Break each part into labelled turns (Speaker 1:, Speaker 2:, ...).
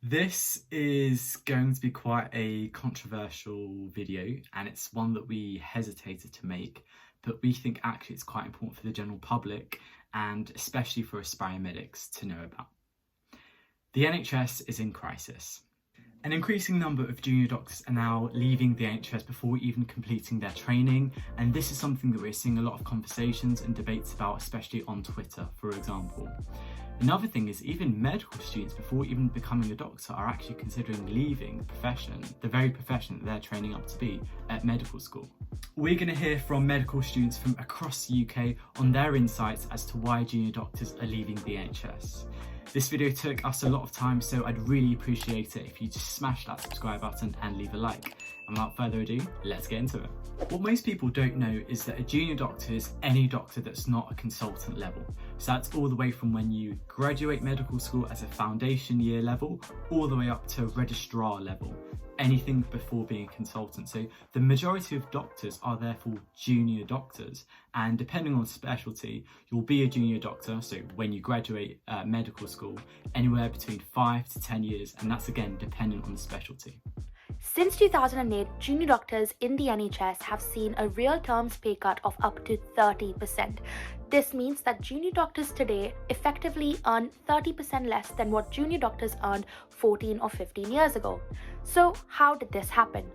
Speaker 1: This is going to be quite a controversial video, and it's one that we hesitated to make, but we think actually it's quite important for the general public and especially for aspiring medics to know about. The NHS is in crisis. An increasing number of junior doctors are now leaving the NHS before even completing their training, and this is something that we're seeing a lot of conversations and debates about, especially on Twitter, for example. Another thing is even medical students, before even becoming a doctor, are actually considering leaving the profession, the very profession that they're training up to be at medical school. We're going to hear from medical students from across the UK on their insights as to why junior doctors are leaving the NHS. This video took us a lot of time, so I'd really appreciate it if you just smash that subscribe button and leave a like. And without further ado, let's get into it. What most people don't know is that a junior doctor is any doctor that's not a consultant level. So that's all the way from when you graduate medical school as a foundation year level, all the way up to registrar level. Anything before being a consultant. So the majority of doctors are therefore junior doctors, and depending on specialty, you'll be a junior doctor, so when you graduate medical school, anywhere between 5 to 10 years, and that's again dependent on the specialty.
Speaker 2: Since 2008, junior doctors in the NHS have seen a real terms pay cut of up to 30%. This means that junior doctors today effectively earn 30% less than what junior doctors earned 14 or 15 years ago. So how did this happen?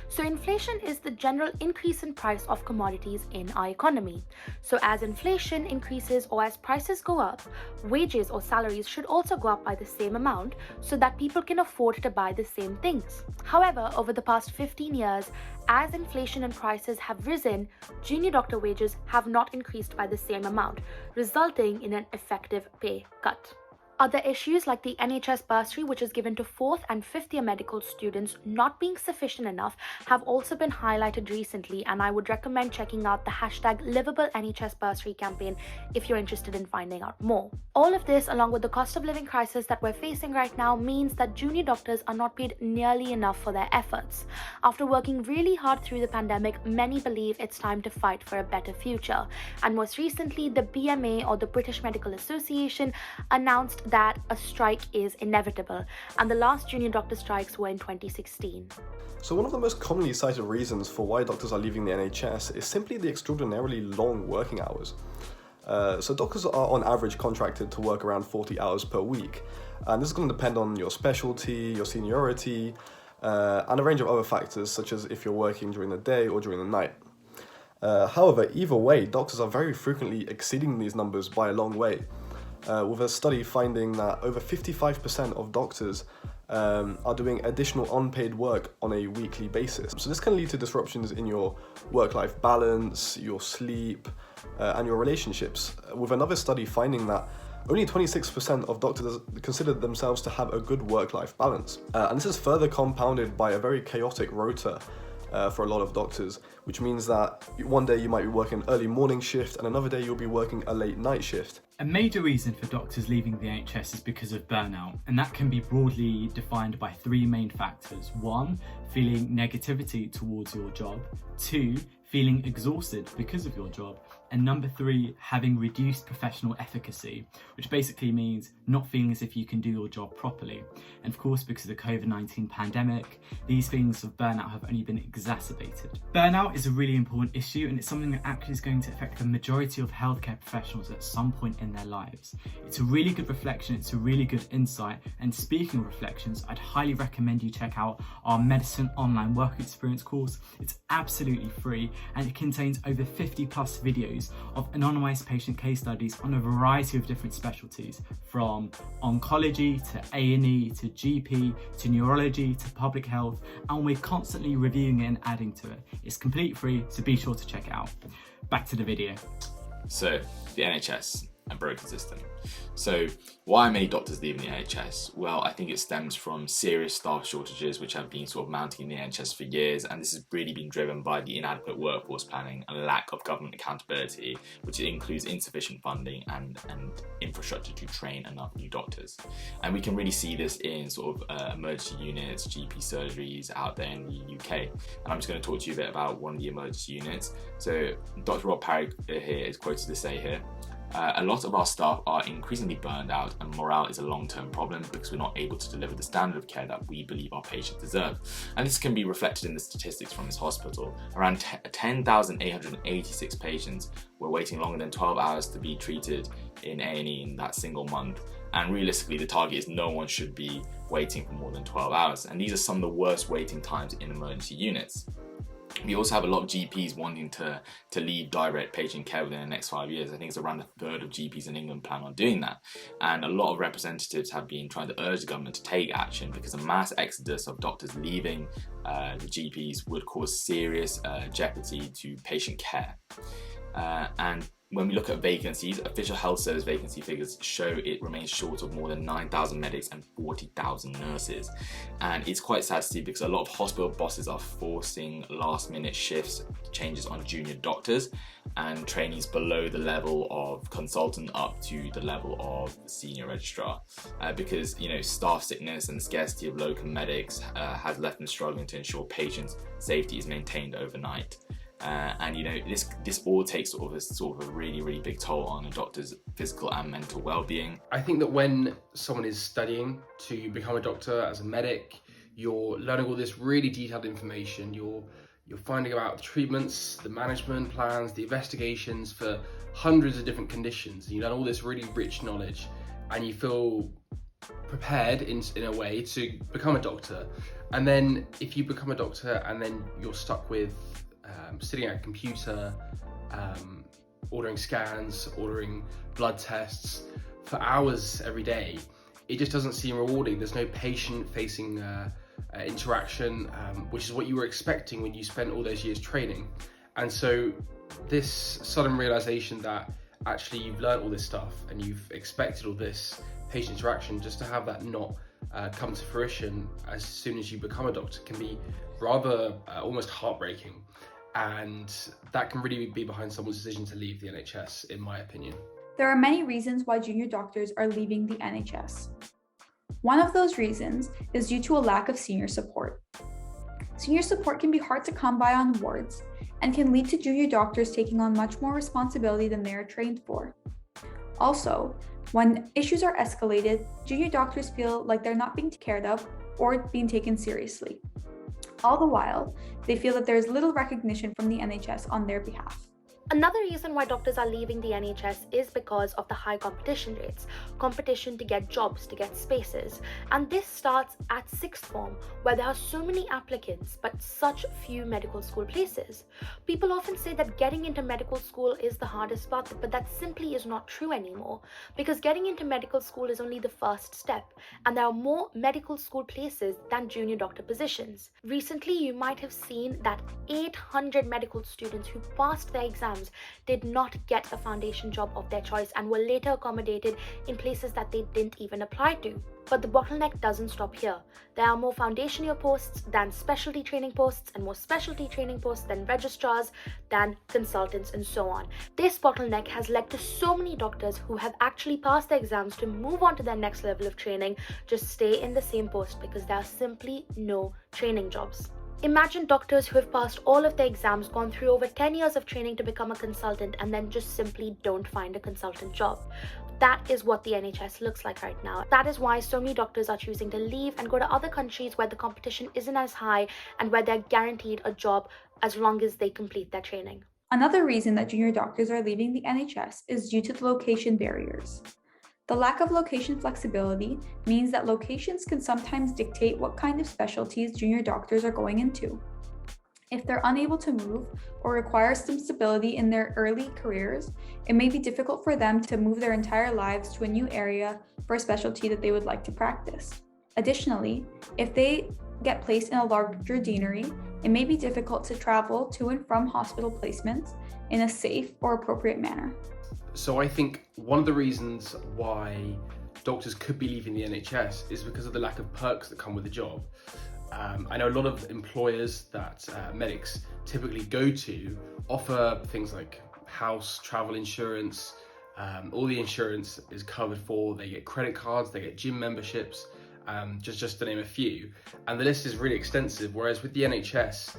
Speaker 2: So inflation is the general increase in price of commodities in our economy. So as inflation increases or as prices go up, wages or salaries should also go up by the same amount so that people can afford to buy the same things. However, over the past 15 years, as inflation and prices have risen, junior doctor wages have not increased by the same amount, resulting in an effective pay cut. Other issues like the NHS bursary, which is given to 4th and 5th year medical students, not being sufficient enough, have also been highlighted recently, and I would recommend checking out the #Livable NHS bursary campaign if you're interested in finding out more. All of this, along with the cost of living crisis that we're facing right now, means that junior doctors are not paid nearly enough for their efforts. After working really hard through the pandemic, many believe it's time to fight for a better future. And most recently, the BMA, or the British Medical Association, announced that a strike is inevitable, and the last junior doctor strikes were in 2016.
Speaker 3: So one of the most commonly cited reasons for why doctors are leaving the NHS is simply the extraordinarily long working hours. So doctors are on average contracted to work around 40 hours per week, and this is going to depend on your specialty, your seniority, and a range of other factors such as if you're working during the day or during the night. However, either way, doctors are very frequently exceeding these numbers by a long way, with a study finding that over 55% of doctors are doing additional unpaid work on a weekly basis. So this can lead to disruptions in your work-life balance, your sleep, and your relationships, with another study finding that only 26% of doctors consider themselves to have a good work-life balance. And this is further compounded by a very chaotic rota for a lot of doctors, which means that one day you might be working an early morning shift and another day you'll be working a late night shift.
Speaker 1: A major reason for doctors leaving the NHS is because of burnout, and that can be broadly defined by 3 main factors. 1, feeling negativity towards your job. 2, feeling exhausted because of your job. And number 3, having reduced professional efficacy, which basically means not feeling as if you can do your job properly. And of course, because of the COVID-19 pandemic, these feelings of burnout have only been exacerbated. Burnout is a really important issue, and it's something that actually is going to affect the majority of healthcare professionals at some point in their lives. It's a really good reflection, it's a really good insight, and speaking of reflections, I'd highly recommend you check out our Medicine Online Work Experience course. It's absolutely free, and it contains over 50 plus videos of anonymised patient case studies on a variety of different specialties, from oncology to A&E to GP to neurology to public health, and we're constantly reviewing it and adding to it. It's completely free, so be sure to check it out. Back to the video.
Speaker 4: So, the NHS, a broken system. So why are many doctors leaving the NHS? Well, I think it stems from serious staff shortages which have been sort of mounting in the NHS for years, and this has really been driven by the inadequate workforce planning and lack of government accountability, which includes insufficient funding and infrastructure to train enough new doctors. And we can really see this in sort of emergency units, GP surgeries out there in the UK. And I'm just going to talk to you a bit about one of the emergency units. So Dr. Rob Parry here is quoted to say here, A lot of our staff are increasingly burned out, and morale is a long-term problem because we're not able to deliver the standard of care that we believe our patients deserve. And this can be reflected in the statistics from this hospital. Around 10,886 patients were waiting longer than 12 hours to be treated in A&E in that single month. And realistically, the target is no one should be waiting for more than 12 hours. And these are some of the worst waiting times in emergency units. We also have a lot of GPs wanting to leave direct patient care within the next 5 years. I think it's around a third of GPs in England plan on doing that. And a lot of representatives have been trying to urge the government to take action because a mass exodus of doctors leaving the GPs would cause serious jeopardy to patient care. And when we look at vacancies, official health service vacancy figures show it remains short of more than 9,000 medics and 40,000 nurses. And it's quite sad to see because a lot of hospital bosses are forcing last-minute shifts changes on junior doctors and trainees below the level of consultant up to the level of senior registrar because staff sickness and the scarcity of local medics has left them struggling to ensure patients' safety is maintained overnight. And this all takes sort of a really big toll on a doctor's physical and mental well-being.
Speaker 5: I think that when someone is studying to become a doctor as a medic, you're learning all this really detailed information. You're finding out the treatments, the management plans, the investigations for hundreds of different conditions. You learn all this really rich knowledge, and you feel prepared in a way to become a doctor. And then if you become a doctor and then you're stuck with sitting at a computer, ordering scans, ordering blood tests for hours every day, it just doesn't seem rewarding. There's no patient-facing interaction, which is what you were expecting when you spent all those years training. And so this sudden realization that actually you've learned all this stuff and you've expected all this patient interaction, just to have that not come to fruition as soon as you become a doctor can be rather almost heartbreaking. And that can really be behind someone's decision to leave the NHS, in my opinion.
Speaker 6: There are many reasons why junior doctors are leaving the NHS. One of those reasons is due to a lack of senior support. Senior support can be hard to come by on wards and can lead to junior doctors taking on much more responsibility than they are trained for. Also, when issues are escalated, junior doctors feel like they're not being cared of or being taken seriously. All the while, they feel that there is little recognition from the NHS on their behalf.
Speaker 2: Another reason why doctors are leaving the NHS is because of the high competition rates. Competition to get jobs, to get spaces. And this starts at sixth form, where there are so many applicants but such few medical school places. People often say that getting into medical school is the hardest part, but that simply is not true anymore, because getting into medical school is only the first step, and there are more medical school places than junior doctor positions. Recently, you might have seen that 800 medical students who passed their exams did not get a foundation job of their choice and were later accommodated in places that they didn't even apply to. But the bottleneck doesn't stop here. There are more foundation year posts than specialty training posts, and more specialty training posts than registrars, than consultants, and so on. This bottleneck has led to so many doctors who have actually passed their exams to move on to their next level of training just stay in the same post because there are simply no training jobs. Imagine doctors who have passed all of their exams, gone through over 10 years of training to become a consultant, and then just simply don't find a consultant job. That is what the NHS looks like right now. That is why so many doctors are choosing to leave and go to other countries where the competition isn't as high and where they're guaranteed a job as long as they complete their training.
Speaker 6: Another reason that junior doctors are leaving the NHS is due to the location barriers. The lack of location flexibility means that locations can sometimes dictate what kind of specialties junior doctors are going into. If they're unable to move or require some stability in their early careers, it may be difficult for them to move their entire lives to a new area for a specialty that they would like to practice. Additionally, if they get placed in a larger deanery, it may be difficult to travel to and from hospital placements in a safe or appropriate manner.
Speaker 5: So I think one of the reasons why doctors could be leaving the NHS is because of the lack of perks that come with the job. I know a lot of employers that medics typically go to offer things like house, travel insurance, all the insurance is covered for, they get credit cards, they get gym memberships, just to name a few. And the list is really extensive, whereas with the NHS,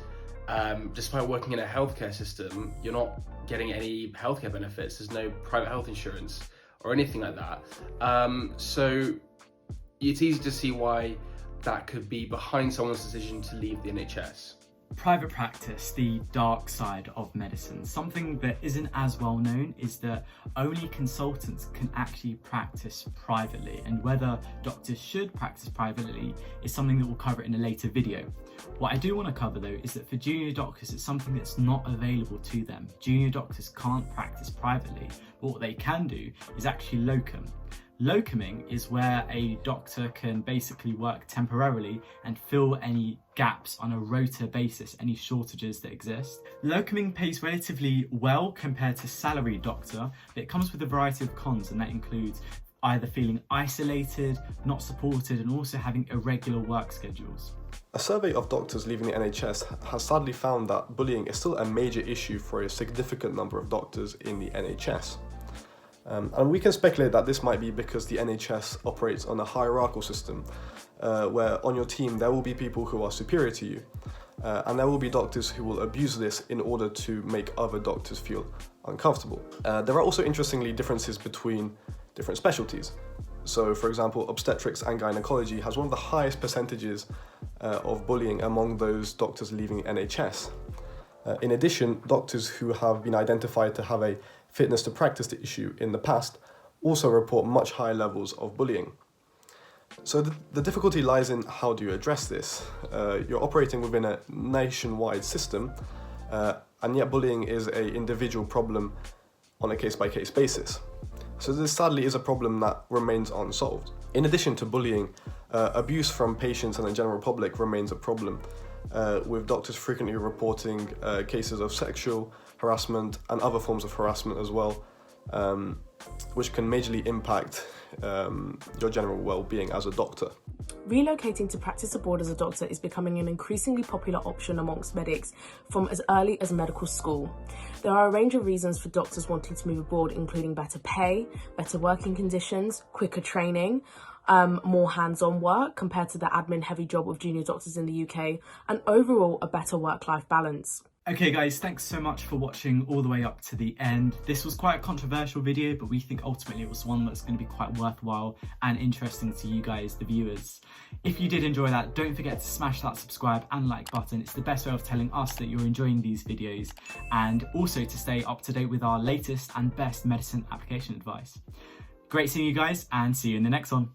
Speaker 5: despite working in a healthcare system, you're not getting any healthcare benefits. There's no private health insurance or anything like that. So it's easy to see why that could be behind someone's decision to leave the NHS.
Speaker 1: Private practice, the dark side of medicine. Something that isn't as well known is that only consultants can actually practice privately, and whether doctors should practice privately is something that we'll cover in a later video. What I do want to cover though is that for junior doctors, it's something that's not available to them. Junior doctors can't practice privately, but what they can do is actually locum. Locuming is where a doctor can basically work temporarily and fill any gaps on a rota basis, any shortages that exist. Locuming pays relatively well compared to salaried doctor, but it comes with a variety of cons, and that includes either feeling isolated, not supported, and also having irregular work schedules.
Speaker 3: A survey of doctors leaving the NHS has sadly found that bullying is still a major issue for a significant number of doctors in the NHS. And we can speculate that this might be because the NHS operates on a hierarchical system, where on your team there will be people who are superior to you, and there will be doctors who will abuse this in order to make other doctors feel uncomfortable. There are also interestingly differences between different specialties. So for example, obstetrics and gynecology has one of the highest percentages of bullying among those doctors leaving the NHS. In addition, doctors who have been identified to have a fitness to practice issue in the past also report much higher levels of bullying. So the difficulty lies in how do you address this? You're operating within a nationwide system, and yet bullying is an individual problem on a case-by-case basis. So this sadly is a problem that remains unsolved. In addition to bullying, abuse from patients and the general public remains a problem, with doctors frequently reporting cases of sexual harassment and other forms of harassment as well, which can majorly impact your general well-being as a doctor.
Speaker 7: Relocating to practice abroad as a doctor is becoming an increasingly popular option amongst medics from as early as medical school. There are a range of reasons for doctors wanting to move abroad, including better pay, better working conditions, quicker training, more hands-on work compared to the admin-heavy job of junior doctors in the UK, and overall a better work-life balance.
Speaker 1: Okay guys, thanks so much for watching all the way up to the end. This was quite a controversial video, but we think ultimately it was one that's going to be quite worthwhile and interesting to you guys, the viewers. If you did enjoy that, don't forget to smash that subscribe and like button. It's the best way of telling us that you're enjoying these videos, and also to stay up to date with our latest and best medicine application advice. Great seeing you guys, and see you in the next one.